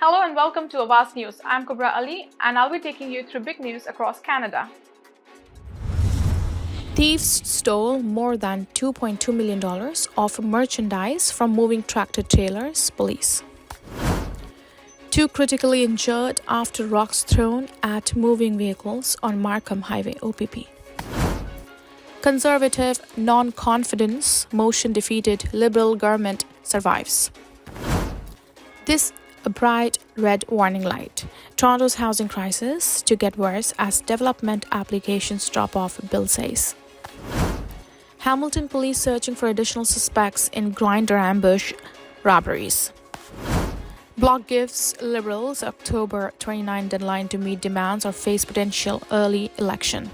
Hello and welcome to Awaz News. I'm Kubra Ali and I'll be taking you through big news across Canada. Thieves stole more than $2.2 million of merchandise from moving tractor trailers, police. 2 critically injured after rocks thrown at moving vehicles on Markham Highway, OPP. Conservative non-confidence motion defeated Liberal government survives. This a bright red warning light. Toronto's housing crisis to get worse as development applications drop off, Bill says. Hamilton police searching for additional suspects in grinder ambush robberies. Bloc gives Liberals October 29 deadline to meet demands or face potential early election.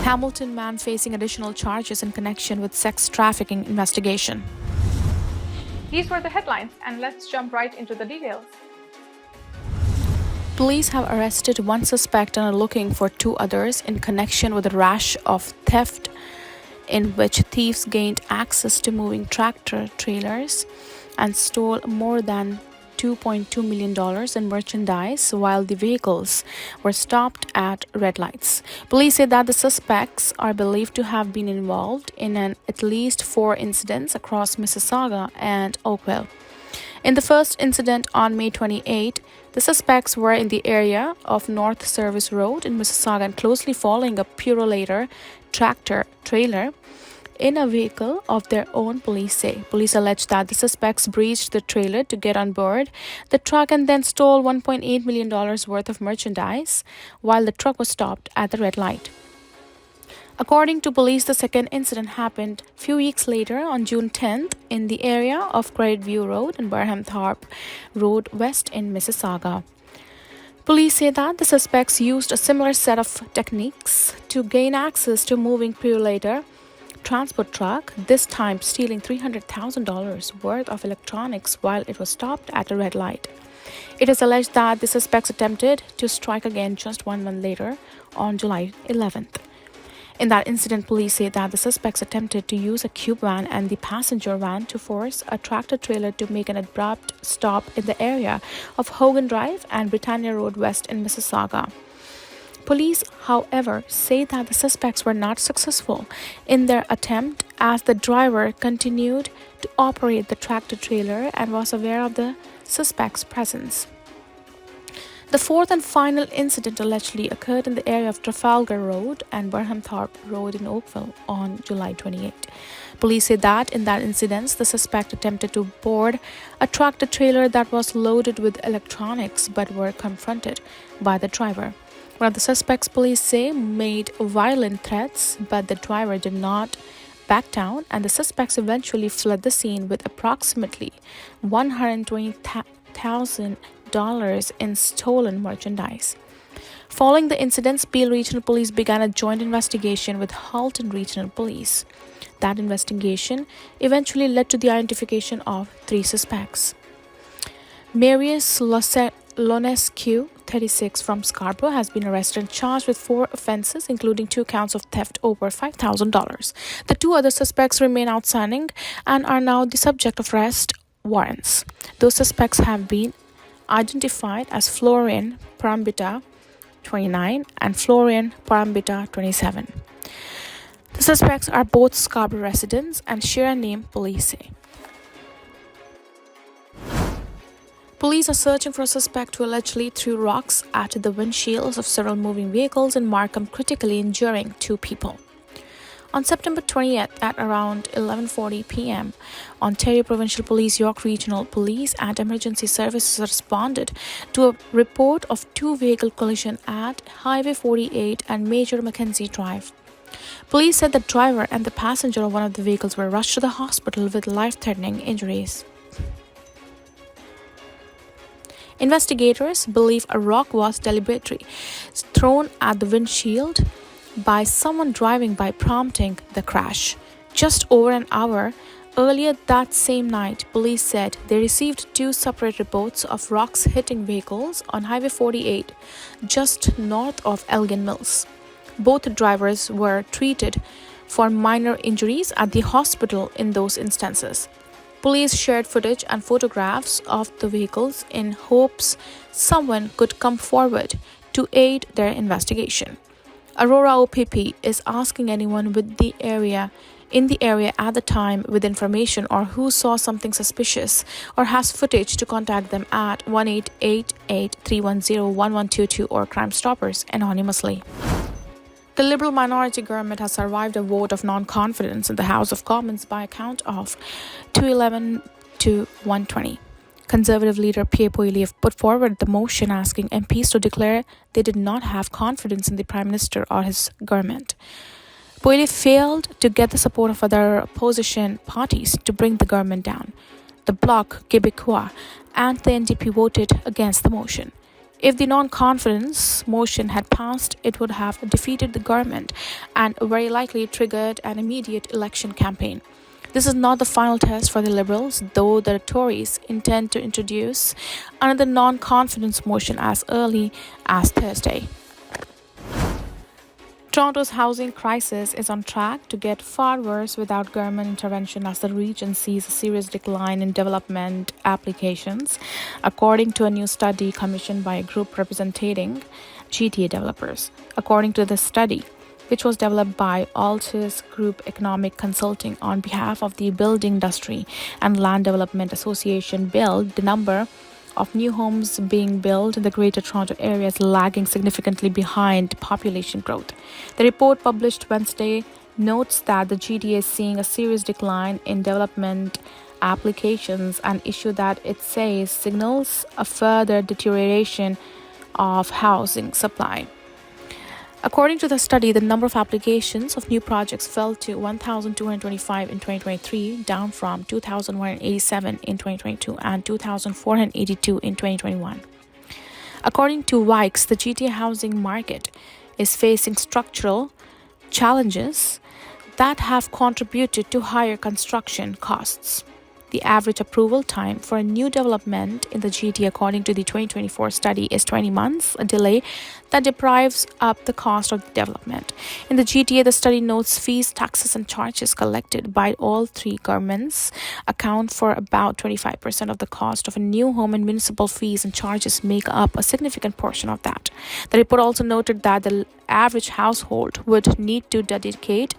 Hamilton man facing additional charges in connection with sex trafficking investigation. These were the headlines, and let's jump right into the details. Police have arrested 1 suspect and are looking for 2 others in connection with a rash of theft in which thieves gained access to moving tractor trailers and stole more than $2.2 million in merchandise while the vehicles were stopped at red lights. Police say that the suspects are believed to have been involved in at least 4 incidents across Mississauga and Oakville. In the first incident on May 28, the suspects were in the area of North Service Road in Mississauga and closely following a Purolator tractor trailer in a vehicle of their own, police say. Police allege that the suspects breached the trailer to get on board the truck and then stole $1.8 million worth of merchandise while the truck was stopped at the red light. According to police, the second incident happened a few weeks later on June 10th in the area of Credit View Road and Barham Thorpe Road West in Mississauga. Police say that the suspects used a similar set of techniques to gain access to moving Purolator transport truck, this time stealing $300,000 worth of electronics while it was stopped at a red light. It is alleged that the suspects attempted to strike again just 1 month later on July 11th. In that incident, police say that the suspects attempted to use a cube van and the passenger van to force a tractor trailer to make an abrupt stop in the area of Hogan Drive and Britannia Road West in Mississauga. Police, however, say that the suspects were not successful in their attempt as the driver continued to operate the tractor trailer and was aware of the suspect's presence. The 4th and final incident allegedly occurred in the area of Trafalgar Road and Barham Thorpe Road in Oakville on July 28. Police say that in that incident, the suspect attempted to board a tractor trailer that was loaded with electronics but were confronted by the driver. One of the suspects, police say, made violent threats, but the driver did not back down, and the suspects eventually fled the scene with approximately $120,000 in stolen merchandise. Following the incidents, Peel Regional Police began a joint investigation with Halton Regional Police. That investigation eventually led to the identification of 3 suspects. Marius Lonescu, 36, from Scarborough, has been arrested and charged with 4 offences, including 2 counts of theft over $5,000. The 2 other suspects remain outstanding and are now the subject of arrest warrants. Those suspects have been identified as Florian Parambita, 29, and Florian Parambita, 27. The suspects are both Scarborough residents and share a name, police say. Police are searching for a suspect who allegedly threw rocks at the windshields of several moving vehicles in Markham, critically injuring 2 people. On September 20th at around 11:40 p.m., Ontario Provincial Police, York Regional Police and Emergency Services responded to a report of 2 vehicle collision at Highway 48 and Major Mackenzie Drive. Police said the driver and the passenger of one of the vehicles were rushed to the hospital with life-threatening injuries. Investigators believe a rock was deliberately thrown at the windshield by someone driving by, prompting the crash. Just over an hour earlier that same night, police said they received 2 separate reports of rocks hitting vehicles on Highway 48 just north of Elgin Mills. Both drivers were treated for minor injuries at the hospital in those instances. Police shared footage and photographs of the vehicles in hopes someone could come forward to aid their investigation. Aurora OPP is asking anyone in the area at the time with information or who saw something suspicious or has footage to contact them at 1-888-310-1122 or Crime Stoppers anonymously. The Liberal minority government has survived a vote of non-confidence in the House of Commons by a count of 211 to 120. Conservative leader Pierre Poilievre put forward the motion asking MPs to declare they did not have confidence in the Prime Minister or his government. Poilievre failed to get the support of other opposition parties to bring the government down. The Bloc Québécois and the NDP voted against the motion. If the non-confidence motion had passed, it would have defeated the government and very likely triggered an immediate election campaign. This is not the final test for the Liberals, though the Tories intend to introduce another non-confidence motion as early as Thursday. Toronto's housing crisis is on track to get far worse without government intervention as the region sees a serious decline in development applications, according to a new study commissioned by a group representing GTA developers. According to the study, which was developed by Altus Group Economic Consulting on behalf of the Building Industry and Land Development Association, BUILD, the number of new homes being built in the Greater Toronto Area is lagging significantly behind population growth. The report published Wednesday notes that the GTA is seeing a serious decline in development applications, an issue that it says signals a further deterioration of housing supply. According to the study, the number of applications of new projects fell to 1,225 in 2023, down from 2,187 in 2022 and 2,482 in 2021. According to Wykes, the GTA housing market is facing structural challenges that have contributed to higher construction costs. The average approval time for a new development in the GTA, according to the 2024 study, is 20 months, a delay that deprives up the cost of the development. In the GTA, the study notes fees, taxes, and charges collected by all three governments account for about 25% of the cost of a new home, and municipal fees and charges make up a significant portion of that. The report also noted that the average household would need to dedicate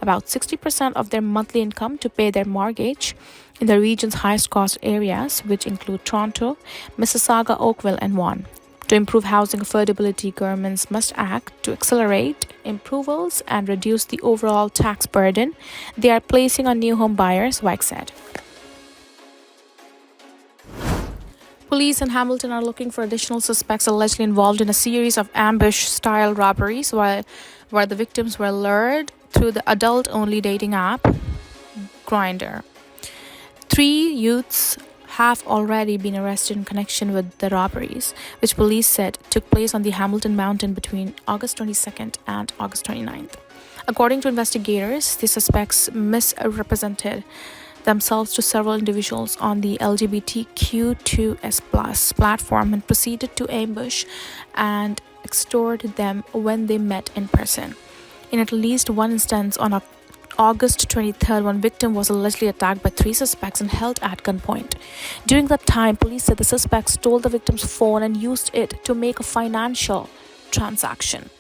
about 60% of their monthly income to pay their mortgage in the region's highest cost areas, which include Toronto, Mississauga, Oakville, and Vaughan. To improve housing affordability, governments must act to accelerate approvals and reduce the overall tax burden they are placing on new home buyers, Wyke said. Police in Hamilton are looking for additional suspects allegedly involved in a series of ambush-style robberies where the victims were lured through the adult-only dating app Grindr. 3 youths have already been arrested in connection with the robberies, which police said took place on the Hamilton Mountain between August 22nd and August 29th. According to investigators, the suspects misrepresented themselves to several individuals on the LGBTQ2S+ platform and proceeded to ambush and extort them when they met in person. In at least one instance on August 23rd, one victim was allegedly attacked by 3 suspects and held at gunpoint. During that time, police said the suspects stole the victim's phone and used it to make a financial transaction.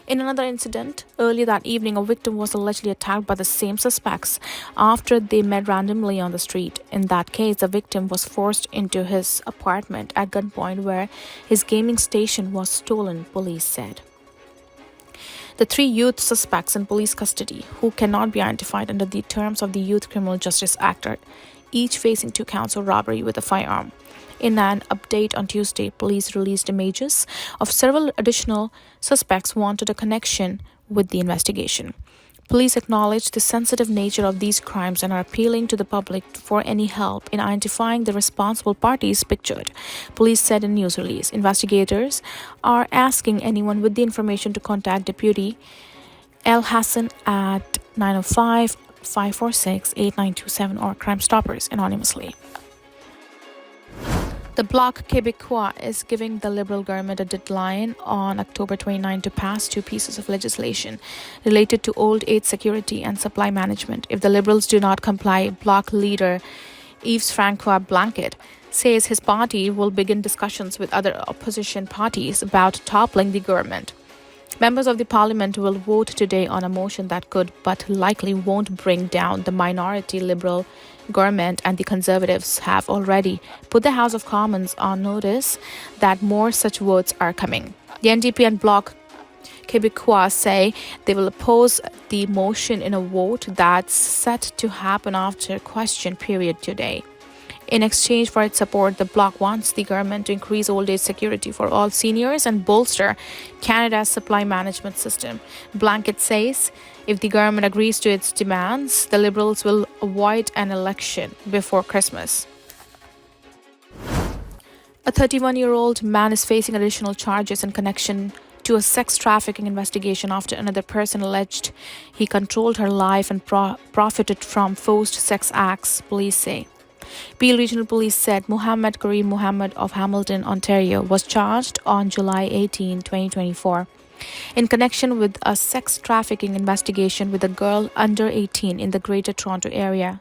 In another incident, earlier that evening, a victim was allegedly attacked by the same suspects after they met randomly on the street. In that case, the victim was forced into his apartment at gunpoint where his gaming station was stolen, police said. The 3 youth suspects in police custody, who cannot be identified under the terms of the Youth Criminal Justice Act, are each facing 2 counts of robbery with a firearm. In an update on Tuesday, police released images of several additional suspects wanted a connection with the investigation. Police acknowledge the sensitive nature of these crimes and are appealing to the public for any help in identifying the responsible parties pictured, police said in a news release. Investigators are asking anyone with the information to contact Deputy El Hassan at 905-546-8927 or Crime Stoppers anonymously. The Bloc Québécois is giving the Liberal government a deadline on October 29 to pass 2 pieces of legislation related to old age security and supply management. If the Liberals do not comply, Bloc leader Yves Francois Blanquet, says his party will begin discussions with other opposition parties about toppling the government. Members of the parliament will vote today on a motion that could but likely won't bring down the minority Liberal government, and the Conservatives have already put the House of Commons on notice that more such votes are coming. The NDP and Bloc Québécois say they will oppose the motion in a vote that's set to happen after question period today. In exchange for its support, the bloc wants the government to increase old age security for all seniors and bolster Canada's supply management system. Blanket says if the government agrees to its demands, the Liberals will avoid an election before Christmas. A 31-year-old man is facing additional charges in connection to a sex trafficking investigation after another person alleged he controlled her life and profited from forced sex acts, police say. Peel Regional Police said Muhammad Kareem Muhammad of Hamilton, Ontario, was charged on July 18, 2024, in connection with a sex trafficking investigation with a girl under 18 in the Greater Toronto area.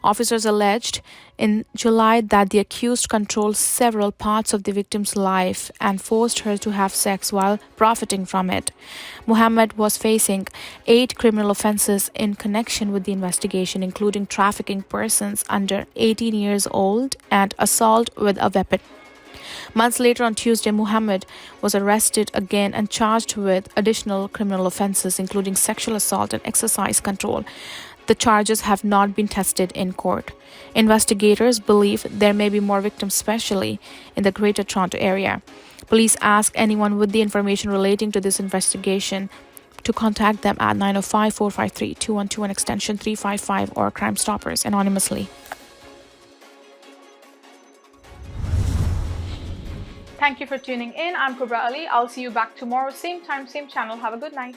Officers alleged in July that the accused controlled several parts of the victim's life and forced her to have sex while profiting from it. Muhammad was facing 8 criminal offenses in connection with the investigation, including trafficking persons under 18 years old and assault with a weapon. Months later, on Tuesday, Muhammad was arrested again and charged with additional criminal offenses, including sexual assault and exercise control. The charges have not been tested in court. Investigators believe there may be more victims, especially in the Greater Toronto area. Police ask anyone with the information relating to this investigation to contact them at 905-453-2121 extension 355 or Crime Stoppers anonymously. Thank you for tuning in. I'm Kubra Ali. I'll see you back tomorrow, same time, same channel. Have a good night.